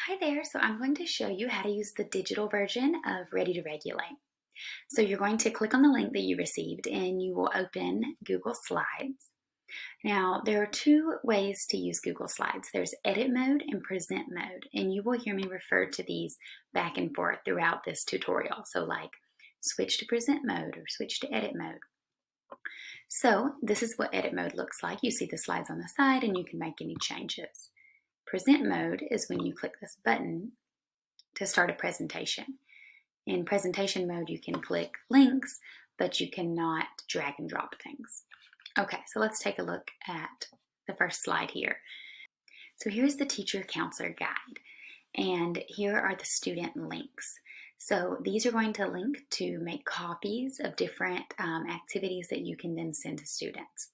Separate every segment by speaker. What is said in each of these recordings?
Speaker 1: Hi there, so I'm going to show you how to use the digital version of Ready to Regulate. So you're going to click on the link that you received and you will open Google Slides. Now there are two ways to use Google Slides. There's edit mode and present mode, and you will hear me refer to these back and forth throughout this tutorial. So like switch to present mode or switch to edit mode. So this is what edit mode looks like. You see the slides on the side and you can make any changes. Present mode is when you click this button to start a presentation. In presentation mode, you can click links, but you cannot drag and drop things. Okay, so let's take a look at the first slide here. So here's the teacher counselor guide, and here are the student links. So these are going to link to make copies of different activities that you can then send to students.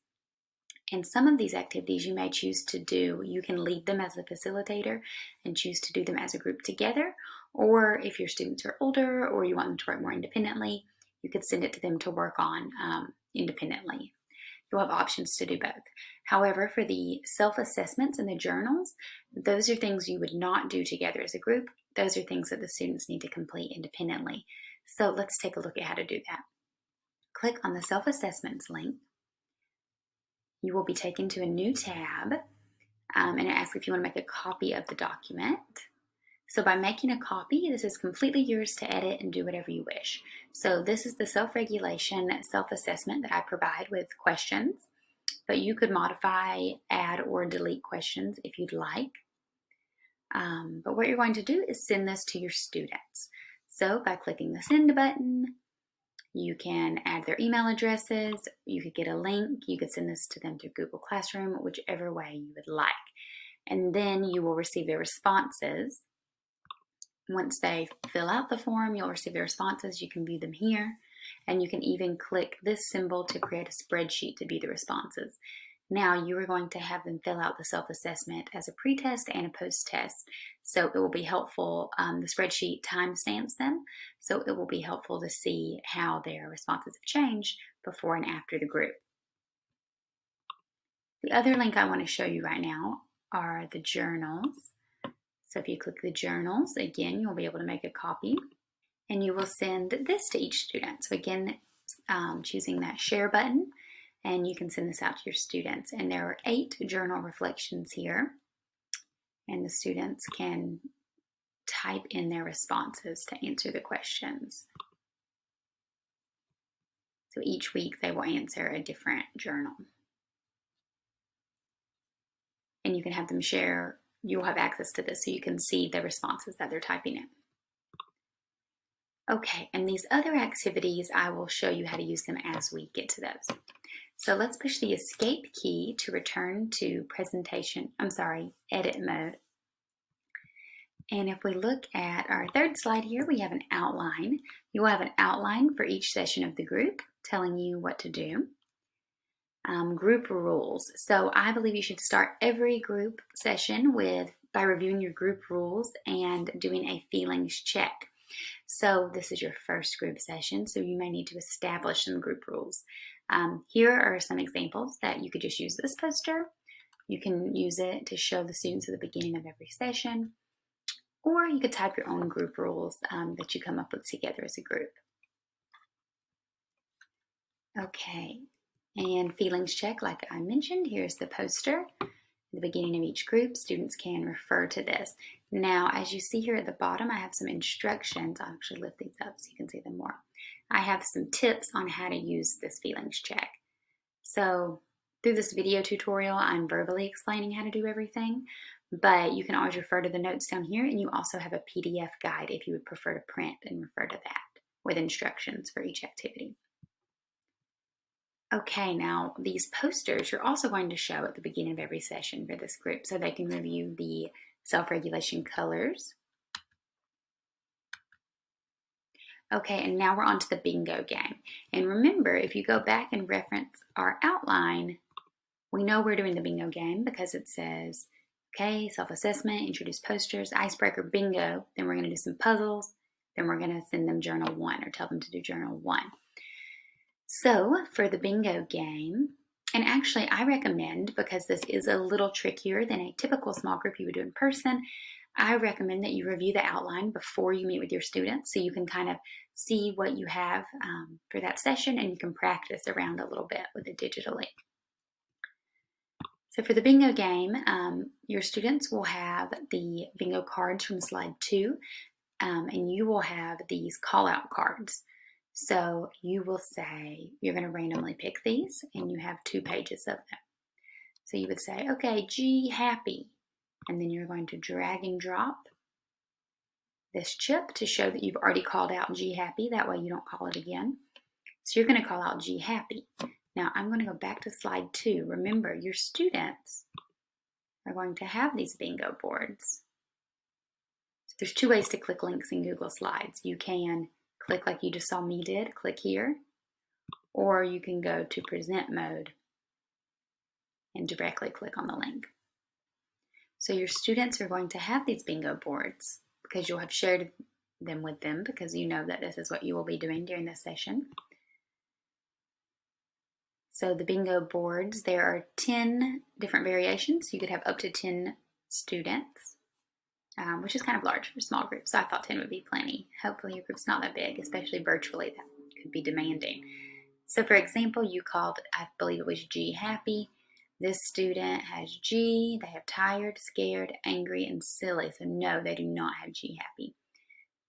Speaker 1: And some of these activities you may choose to do, you can lead them as a facilitator and choose to do them as a group together. Or if your students are older or you want them to work more independently, you could send it to them to work on independently. You'll have options to do both. However, for the self-assessments and the journals, those are things you would not do together as a group. Those are things that the students need to complete independently. So let's take a look at how to do that. Click on the self-assessments link. You will be taken to a new tab and it asks if you want to make a copy of the document. So by making a copy, this is completely yours to edit and do whatever you wish. So this is the self-regulation self-assessment that I provide with questions, but you could modify, add, or delete questions if you'd like. But what you're going to do is send this to your students. So by clicking the send button, you can add their email addresses, you could get a link, you could send this to them through Google Classroom, whichever way you would like. And then you will receive their responses. Once they fill out the form, you'll receive their responses. You can view them here, and you can even click this symbol to create a spreadsheet to view the responses. Now you are going to have them fill out the self-assessment as a pre-test and a post-test. So it will be helpful, the spreadsheet timestamps them, so it will be helpful to see how their responses have changed before and after the group. The other link I want to show you right now are the journals. So if you click the journals, again, you'll be able to make a copy and you will send this to each student. So again, choosing that share button, and you can send this out to your students. And there are 8 journal reflections here, and the students can type in their responses to answer the questions. So each week they will answer a different journal. And you can have them share, you'll have access to this so you can see the responses that they're typing in. Okay, and these other activities, I will show you how to use them as we get to those. So let's push the escape key to return to edit mode. And if we look at our third slide here, we have an outline. You will have an outline for each session of the group telling you what to do. Group rules. So I believe you should start every group session by reviewing your group rules and doing a feelings check. So this is your first group session, so you may need to establish some group rules. Here are some examples that you could just use this poster. You can use it to show the students at the beginning of every session, or you could type your own group rules that you come up with together as a group. Okay, and feelings check, like I mentioned, here's the poster. At the beginning of each group, students can refer to this. Now, as you see here at the bottom, I have some instructions. I'll actually lift these up so you can see them more. I have some tips on how to use this feelings check. So through this video tutorial, I'm verbally explaining how to do everything, but you can always refer to the notes down here, and you also have a PDF guide if you would prefer to print and refer to that with instructions for each activity. Okay, now these posters you're also going to show at the beginning of every session for this group so they can review the self-regulation colors. Okay, and now we're on to the bingo game. And remember, if you go back and reference our outline, we know we're doing the bingo game because it says, okay, self-assessment, introduce posters, icebreaker, bingo. Then we're going to do some puzzles. Then we're going to send them journal 1 or tell them to do journal 1. So for the bingo game, and actually I recommend, because this is a little trickier than a typical small group you would do in person, I recommend that you review the outline before you meet with your students so you can kind of see what you have for that session, and you can practice around a little bit with it digitally. So for the bingo game, your students will have the bingo cards from slide 2, and you will have these call-out cards. So you will say, you're going to randomly pick these, and you have 2 pages of them. So you would say, okay, G happy, and then you're going to drag and drop this chip to show that you've already called out G happy. That way you don't call it again. So you're going to call out G happy. Now I'm going to go back to slide 2. Remember, your students are going to have these bingo boards. So there's 2 ways to click links in Google Slides. You can click like you just saw me did, click here, or you can go to present mode and directly click on the link. So your students are going to have these bingo boards because you'll have shared them with them because you know that this is what you will be doing during this session. So the bingo boards, there are 10 different variations. You could have up to 10 students, which is kind of large for small groups. So I thought 10 would be plenty. Hopefully your group's not that big, especially virtually. That could be demanding. So for example, you called, I believe it was G happy. This student has G. They have tired, scared, angry, and silly. So no, they do not have G happy.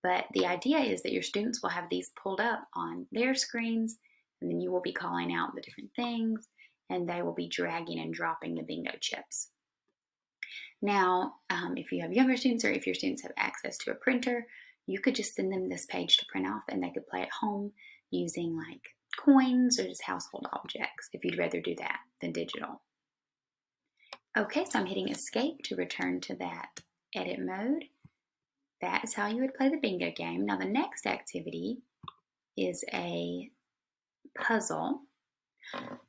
Speaker 1: But the idea is that your students will have these pulled up on their screens, and then you will be calling out the different things, and they will be dragging and dropping the bingo chips. Now, if you have younger students or if your students have access to a printer, you could just send them this page to print off, and they could play at home using like coins or just household objects if you'd rather do that than digital. Okay, so I'm hitting escape to return to that edit mode. That is how you would play the bingo game. Now the next activity is a puzzle.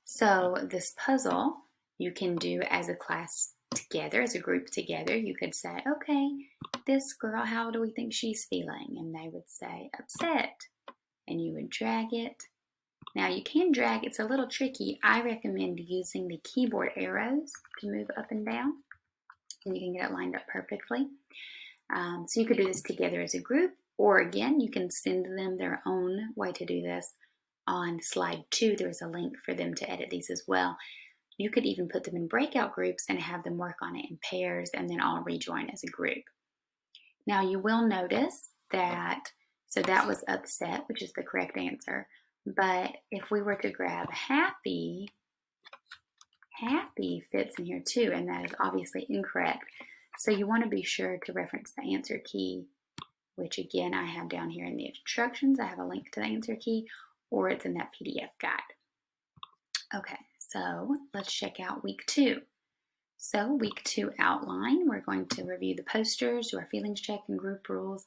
Speaker 1: So this puzzle you can do as a class together, as a group together. You could say, okay, this girl, how do we think she's feeling? And they would say upset, and you would drag it. Now you can drag, it's a little tricky. I recommend using the keyboard arrows to move up and down, and you can get it lined up perfectly. So you could do this together as a group, or again, you can send them their own way to do this. On slide 2, there's a link for them to edit these as well. You could even put them in breakout groups and have them work on it in pairs and then all rejoin as a group. Now you will notice that, so that was upset, which is the correct answer. But if we were to grab happy, happy fits in here too, and that is obviously incorrect. So you want to be sure to reference the answer key, which again I have down here in the instructions. I have a link to the answer key, or it's in that PDF guide. Okay, so let's check out week 2. So week 2 outline, we're going to review the posters, do our feelings check and group rules.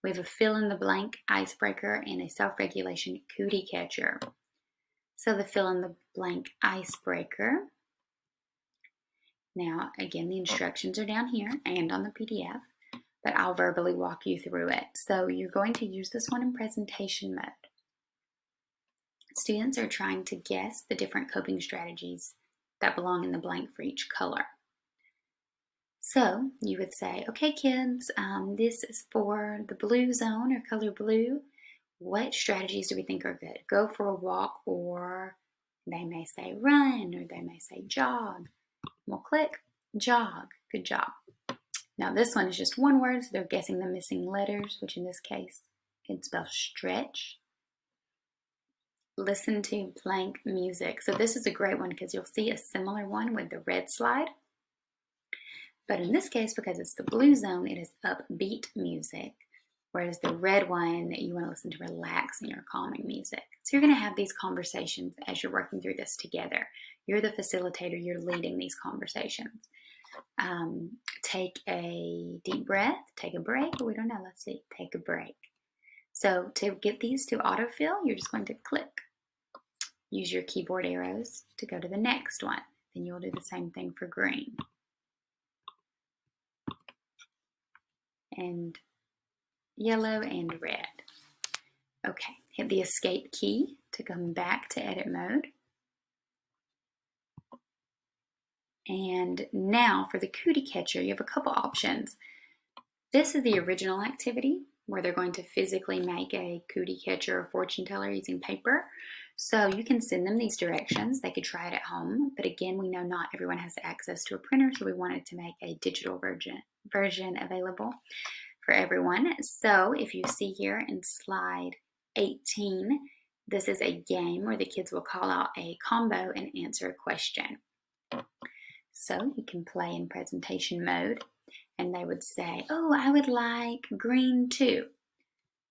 Speaker 1: We have a fill in the blank icebreaker and a self-regulation cootie catcher. So the fill in the blank icebreaker. Now, again, the instructions are down here and on the PDF, but I'll verbally walk you through it. So you're going to use this one in presentation mode. Students are trying to guess the different coping strategies that belong in the blank for each color. So you would say, okay kids, this is for the blue zone or color blue. What strategies do we think are good? Go for a walk, or they may say run, or they may say jog. We'll click jog. Good job. Now this one is just one word, so they're guessing the missing letters, which in this case it spells stretch. Listen to blank music. So this is a great one because you'll see a similar one with the red slide. But in this case, because it's the blue zone, it is upbeat music, whereas the red one, you want to listen to relaxing or calming music. So you're going to have these conversations as you're working through this together. You're the facilitator, you're leading these conversations. Take a deep breath, take a break, we don't know, let's see, take a break. So to get these to autofill, you're just going to click. Use your keyboard arrows to go to the next one. Then you'll do the same thing for green. And yellow and red. Okay, hit the escape key to come back to edit mode. And now for the cootie catcher, you have a couple options. This is the original activity where they're going to physically make a cootie catcher or fortune teller using paper. So you can send them these directions. They could try it at home, but again, we know not everyone has access to a printer, so we wanted to make a digital version available for everyone. So if you see here in slide 18, this is a game where the kids will call out a combo and answer a question. So you can play in presentation mode, and they would say, oh, I would like green 2.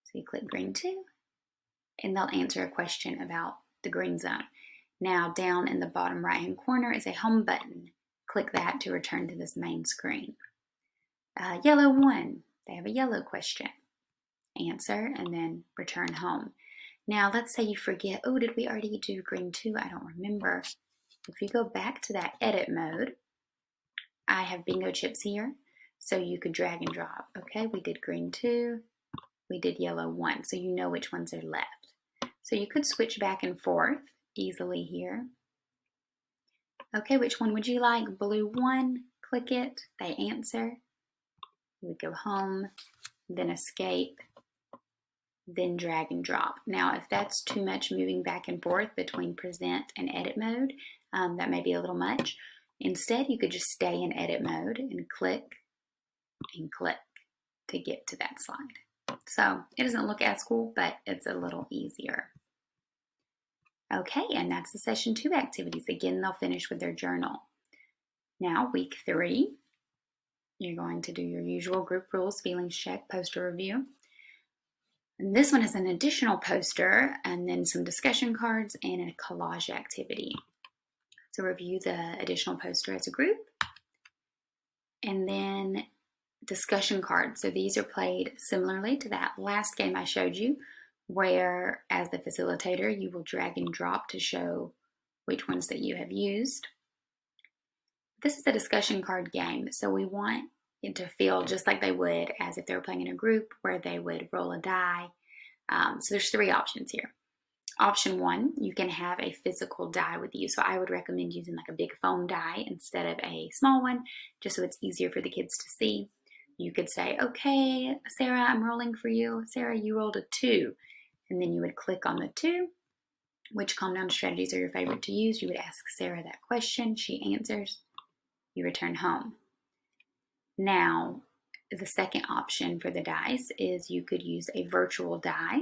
Speaker 1: So you click green 2, and they'll answer a question about the green zone. Now down in the bottom right hand corner is a home button. Click that to return to this main screen. Yellow 1, they have a yellow question. Answer and then return home. Now let's say you forget, oh, did we already do green 2? I don't remember. If you go back to that edit mode, I have bingo chips here, so you could drag and drop. Okay, we did green 2, we did yellow 1, so you know which ones are left. So you could switch back and forth easily here. Okay, which one would you like? Blue 1, click it, they answer. You would go home, then escape, then drag and drop. Now, if that's too much moving back and forth between present and edit mode, that may be a little much. Instead, you could just stay in edit mode and click to get to that slide. So it doesn't look as cool, but it's a little easier. Okay, and that's the session 2 activities. Again, they'll finish with their journal. Now, week 3, you're going to do your usual group rules, feelings check, poster review. And this one is an additional poster and then some discussion cards and a collage activity. So review the additional poster as a group. And then discussion cards. So these are played similarly to that last game I showed you, where as the facilitator, you will drag and drop to show which ones that you have used. This is a discussion card game, so we want it to feel just like they would as if they were playing in a group, where they would roll a die. So there's 3 options here. Option 1, you can have a physical die with you. So I would recommend using like a big foam die instead of a small one, just so it's easier for the kids to see. You could say, okay, Sarah, I'm rolling for you. Sarah, you rolled a 2. And then you would click on the 2. Which calm down strategies are your favorite to use? You would ask Sarah that question. She answers. You return home. Now, the second option for the dice is you could use a virtual die.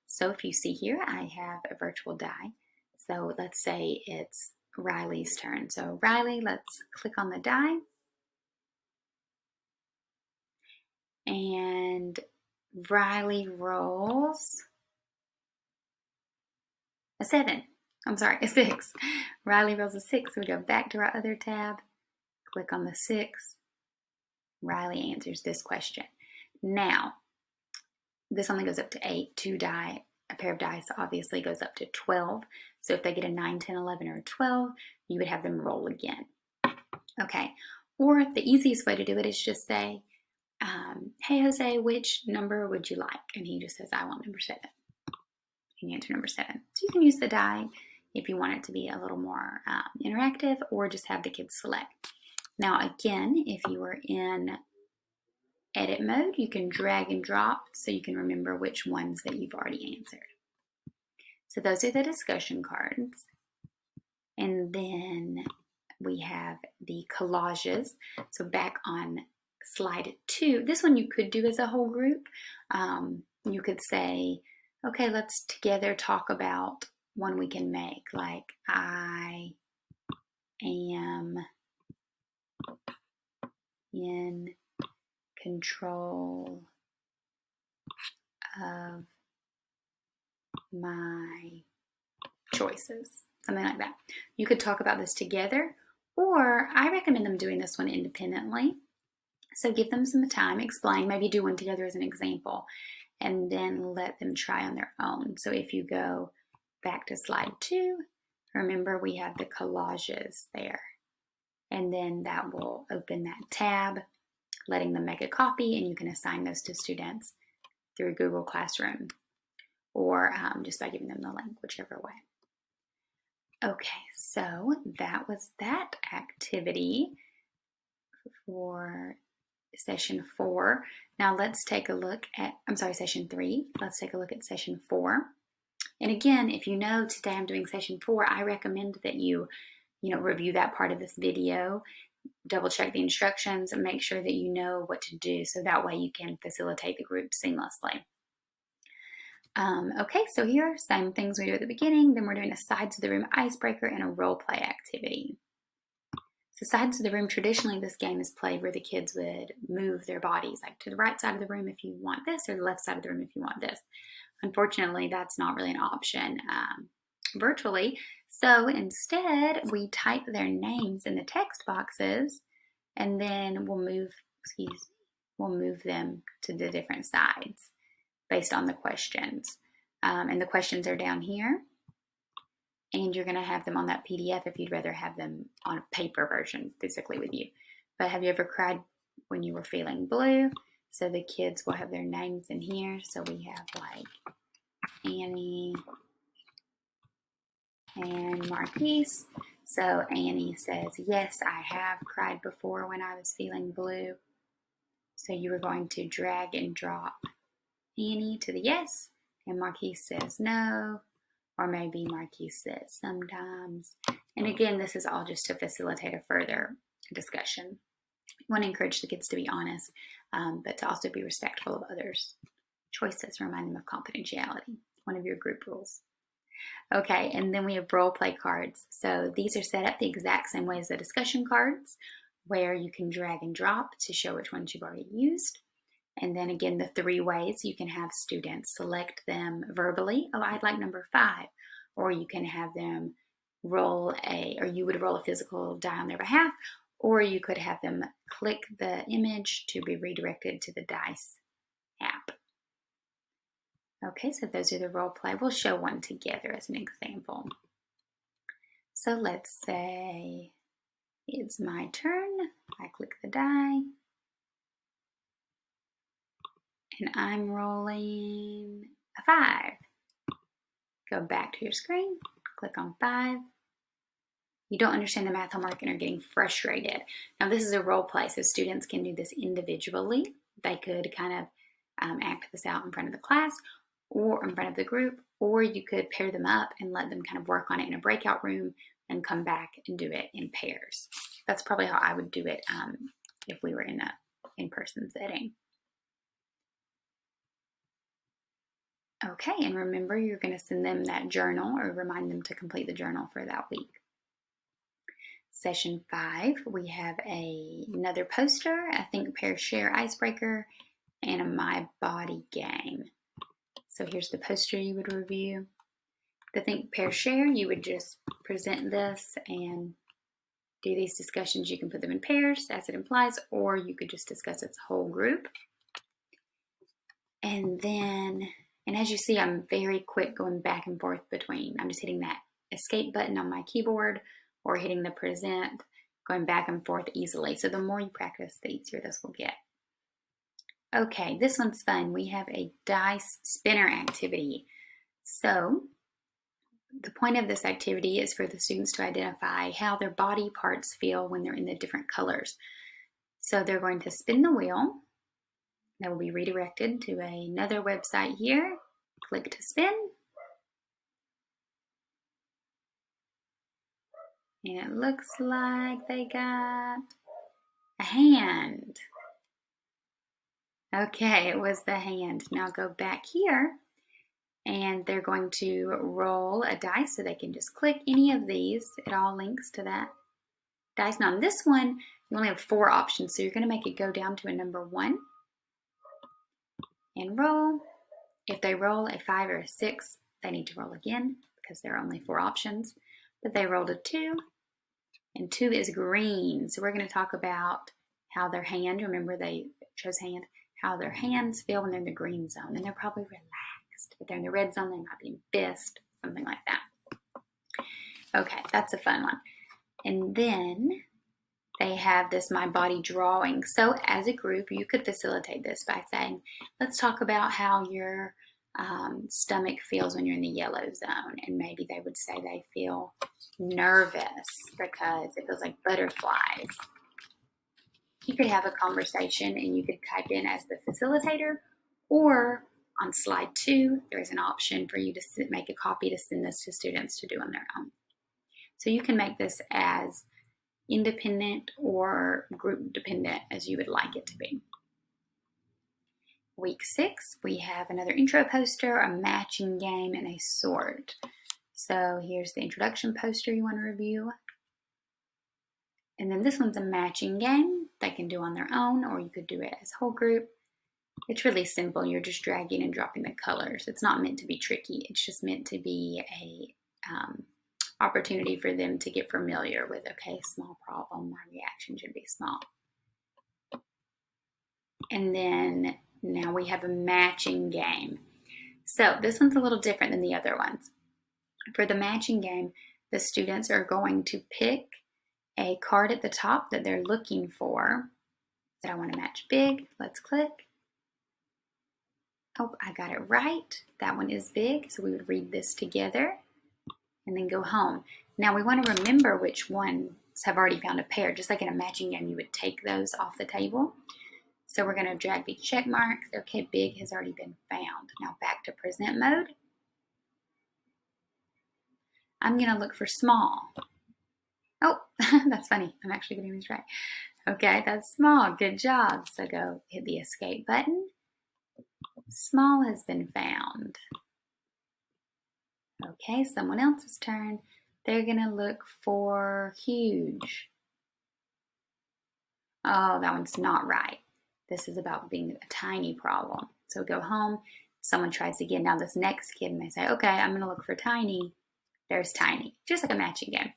Speaker 1: So if you see here, I have a virtual die. So let's say it's Riley's turn. So Riley, let's click on the die. And Riley rolls a 7. I'm sorry, a 6. Riley rolls a 6. So we go back to our other tab, click on the 6. Riley answers this question. Now, this only goes up to 8. 2 die, a pair of dice obviously goes up to 12. So if they get a 9, 10, 11, or 12, you would have them roll again. Okay, or the easiest way to do it is just say, hey Jose, which number would you like? And he just says, I want number 7. You answer number 7. So you can use the die if you want it to be a little more interactive, or just have the kids select. Now again, if you are in edit mode, you can drag and drop so you can remember which ones that you've already answered. So those are the discussion cards. And then we have the collages. So back on slide 2, this one you could do as a whole group. You could say, okay, let's together talk about one we can make, like I am in control of my choices, something like that. You could talk about this together, or I recommend them doing this one independently. So give them some time, explain, maybe do one together as an example, and then let them try on their own. So if you go back to slide 2, remember we have the collages there. And then that will open that tab, letting them make a copy, and you can assign those to students through Google Classroom, or just by giving them the link, whichever way. Okay, so that was that activity for session 4. Now let's take a look at, session 3. Let's take a look at session 4. And again, if you know today I'm doing session 4, I recommend that you review that part of this video, double check the instructions, and make sure that you know what to do so that way you can facilitate the group seamlessly. Okay, so here are same things we do at the beginning. Then we're doing a sides of the room icebreaker and a role play activity. So sides of the room, traditionally this game is played where the kids would move their bodies, like to the right side of the room if you want this, or the left side of the room if you want this. Unfortunately, that's not really an option virtually. So instead, we type their names in the text boxes, and then we'll move them to the different sides based on the questions. And the questions are down here. And you're going to have them on that PDF if you'd rather have them on a paper version physically with you. But have you ever cried when you were feeling blue? So the kids will have their names in here. So we have like Annie and Marquise. So Annie says, yes, I have cried before when I was feeling blue. So you are going to drag and drop Annie to the yes. And Marquise says no. Or maybe Marquise says sometimes. And again, this is all just to facilitate a further discussion. You want to encourage the kids to be honest, but to also be respectful of others' choices. Remind them of confidentiality. One of your group rules. Okay, and then we have role play cards. So these are set up the exact same way as the discussion cards, where you can drag and drop to show which ones you've already used. And then again, the 3 ways you can have students select them verbally. Oh, I'd like number 5. Or you can have them you would roll a physical die on their behalf, or you could have them click the image to be redirected to the dice app. Okay, so those are the role play. We'll show one together as an example. So let's say it's my turn. I click the die. And I'm rolling a 5. Go back to your screen, click on 5. You don't understand the math homework and are getting frustrated. Now this is a role play, so students can do this individually. They could kind of act this out in front of the class or in front of the group, or you could pair them up and let them kind of work on it in a breakout room and come back and do it in pairs. That's probably how I would do it if we were in an in-person setting. Okay, and remember you're going to send them that journal or remind them to complete the journal for that week. Session 5, we have another poster, a think, pair, share icebreaker, and a my body game. So here's the poster you would review. The think, pair, share, you would just present this and do these discussions. You can put them in pairs as it implies, or you could just discuss its whole group. And as you see, I'm very quick going back and forth between, I'm just hitting that escape button on my keyboard or hitting the present, going back and forth easily. So the more you practice, the easier this will get. Okay, this one's fun. We have a dice spinner activity. So the point of this activity is for the students to identify how their body parts feel when they're in the different colors. So they're going to spin the wheel. That will be redirected to another website here. Click to spin. And it looks like they got a hand. Okay, it was the hand. Now go back here and they're going to roll a dice, so they can just click any of these. It all links to that dice. Now on this one, you only have 4 options, so you're going to make it go down to a number 1 and roll. If they roll a 5 or a 6, they need to roll again because there are only 4 options. But they rolled a 2, and 2 is green. So we're going to talk about how their hand, remember they chose hand, how their hands feel when they're in the green zone. And they're probably relaxed. If they're in the red zone, they might be in fist, something like that. Okay, that's a fun one. And then they have this my body drawing. So as a group, you could facilitate this by saying, let's talk about how your stomach feels when you're in the yellow zone. And maybe they would say they feel nervous because it feels like butterflies. You could have a conversation and you could type in as the facilitator, or on slide 2, there is an option for you to make a copy to send this to students to do on their own. So you can make this as independent or group dependent as you would like it to be. Week 6, we have another intro poster, a matching game, and a sort. So here's the introduction poster you want to review. And then this one's a matching game they can do on their own, or you could do it as whole group. It's really simple. You're just dragging and dropping the colors. It's not meant to be tricky. It's just meant to be a opportunity for them to get familiar with, okay, small problem, my reaction should be small. And then now we have a matching game. So this one's a little different than the other ones. For the matching game, the students are going to pick a card at the top that they're looking for. That I want to match big. Let's click. Oh, I got it right. That one is big. So we would read this together and then go home. Now we want to remember which ones have already found a pair. Just like in a matching game, you would take those off the table. So we're going to drag these check marks. Okay, big has already been found. Now back to present mode. I'm going to look for small. Oh, that's funny. I'm actually getting this right. Okay, that's small. Good job. So go hit the escape button. Small has been found. Okay, someone else's turn. They're going to look for huge. Oh, that one's not right. This is about being a tiny problem. So go home. Someone tries again. Now this next kid, and they say, okay, I'm going to look for tiny. There's tiny. Just like a matching game.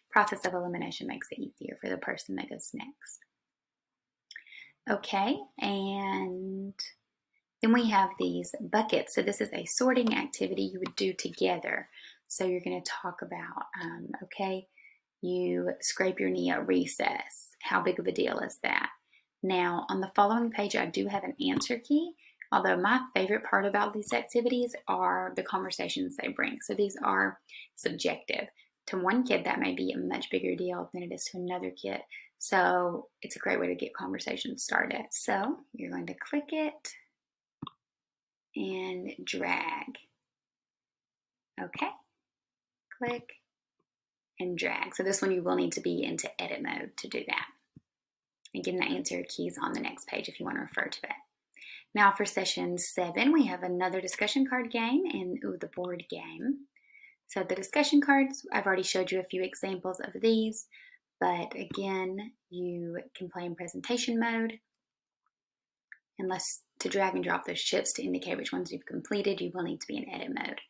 Speaker 1: Process of elimination makes it easier for the person that goes next. Okay, and then we have these buckets. So this is a sorting activity you would do together. So you're going to talk about, okay, you scrape your knee at recess. How big of a deal is that? Now, on the following page, I do have an answer key, although my favorite part about these activities are the conversations they bring. So these are subjective. To one kid, that may be a much bigger deal than it is to another kid. So it's a great way to get conversations started. So you're going to click it and drag. Okay, click and drag. So this one you will need to be into edit mode to do that. Again, the answer keys on the next page if you want to refer to it. Now for session 7, we have another discussion card game and the board game. So the discussion cards, I've already showed you a few examples of these, but again, you can play in presentation mode. Unless to drag and drop those chips to indicate which ones you've completed, you will need to be in edit mode.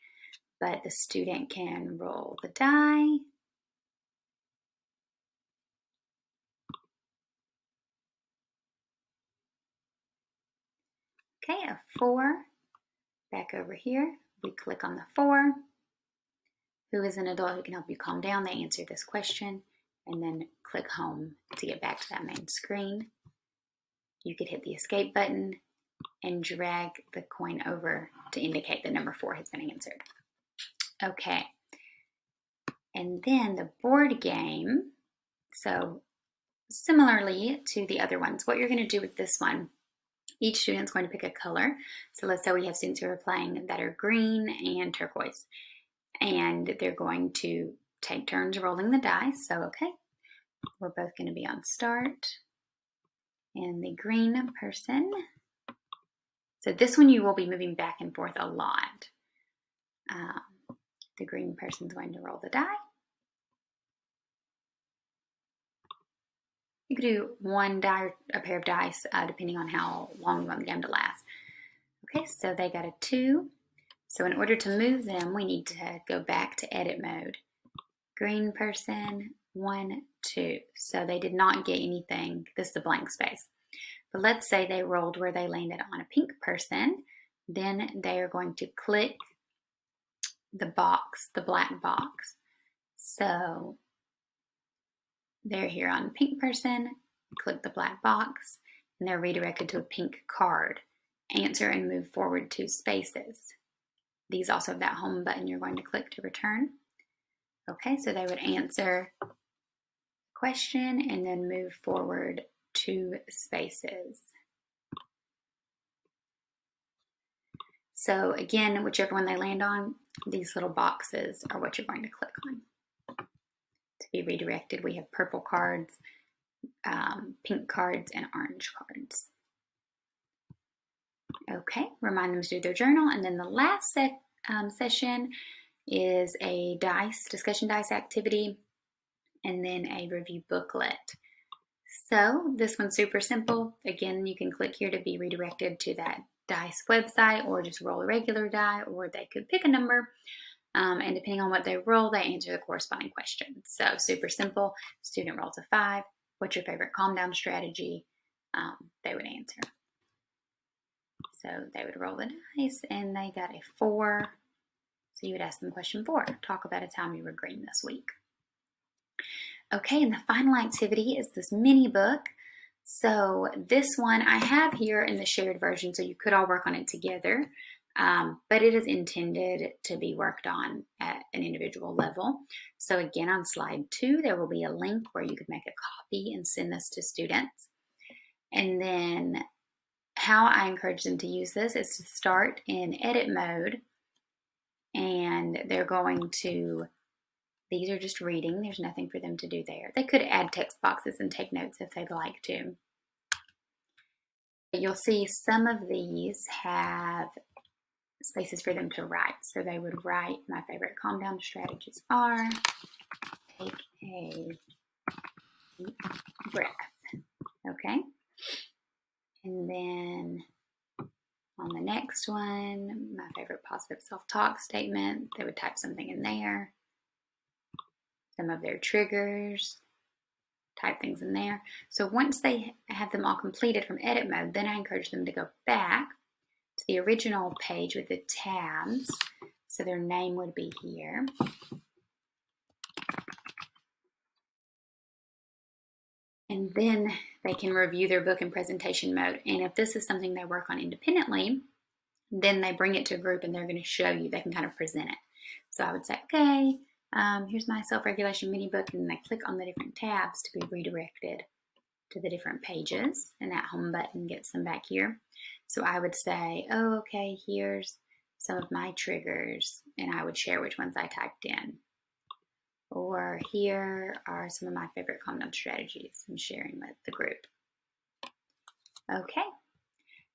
Speaker 1: But the student can roll the die. Okay, a 4. Back over here, we click on the 4. Who is an adult who can help you calm down? They answer this question, and then click home to get back to that main screen. You could hit the escape button and drag the coin over to indicate that number 4 has been answered. Okay, and then the board game. So similarly to the other ones, what you're going to do with this one, each student's going to pick a color. So let's say we have students who are playing that are green and turquoise, and they're going to take turns rolling the dice. So okay, we're both going to be on start, and the green person. So this one you will be moving back and forth a lot. The green person's going to roll the die. You could do one die or a pair of dice depending on how long you want the game to last. Okay, so they got a 2. So in order to move them, we need to go back to edit mode. Green person, 1, 2. So they did not get anything. This is the blank space. But let's say they rolled where they landed on a pink person. Then they are going to click the box, the black box. So they're here on pink person, click the black box, and they're redirected to a pink card. Answer and move forward 2 spaces. These also have that home button you're going to click to return. Okay, so they would answer the question and then move forward 2 spaces. So again, whichever one they land on, these little boxes are what you're going to click on. To be redirected, we have purple cards, pink cards, and orange cards. Okay, remind them to do their journal. And then the last session is a discussion dice activity, and then a review booklet. So this one's super simple. Again, you can click here to be redirected to that dice website, or just roll a regular die, or they could pick a number. And depending on what they roll, they answer the corresponding question. So super simple. Student rolls a 5. What's your favorite calm down strategy? They would answer. So they would roll the dice, and they got a 4. So you would ask them question 4. Talk about a time you were green this week. Okay, and the final activity is this mini book. So this one I have here in the shared version, so you could all work on it together. But it is intended to be worked on at an individual level. So again, on slide 2, there will be a link where you could make a copy and send this to students. And then how I encourage them to use this is to start in edit mode, and they're going to, these are just reading, there's nothing for them to do there. They could add text boxes and take notes if they'd like to. You'll see some of these have spaces for them to write. So they would write, my favorite calm down strategies are, take a deep breath. Okay. And then on the next one, my favorite positive self-talk statement, they would type something in there. Some of their triggers, type things in there. So once they have them all completed from edit mode, then I encourage them to go back to the original page with the tabs. So their name would be here. And then they can review their book in presentation mode. And if this is something they work on independently, then they bring it to a group and they're going to show you, they can kind of present it. So I would say, okay, here's my self-regulation mini book, and they click on the different tabs to be redirected to the different pages, and that home button gets them back here. So I would say, oh, okay, here's some of my triggers, and I would share which ones I typed in. Or here are some of my favorite calm down strategies I'm sharing with the group. Okay,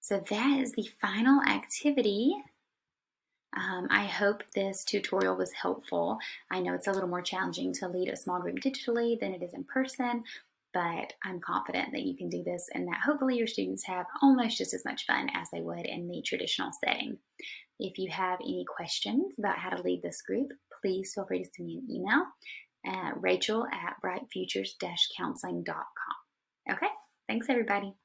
Speaker 1: so that is the final activity. I hope this tutorial was helpful. I know it's a little more challenging to lead a small group digitally than it is in person, but I'm confident that you can do this and that hopefully your students have almost just as much fun as they would in the traditional setting. If you have any questions about how to lead this group, please feel free to send me an email at rachel@brightfutures-counseling.com. Okay, thanks everybody.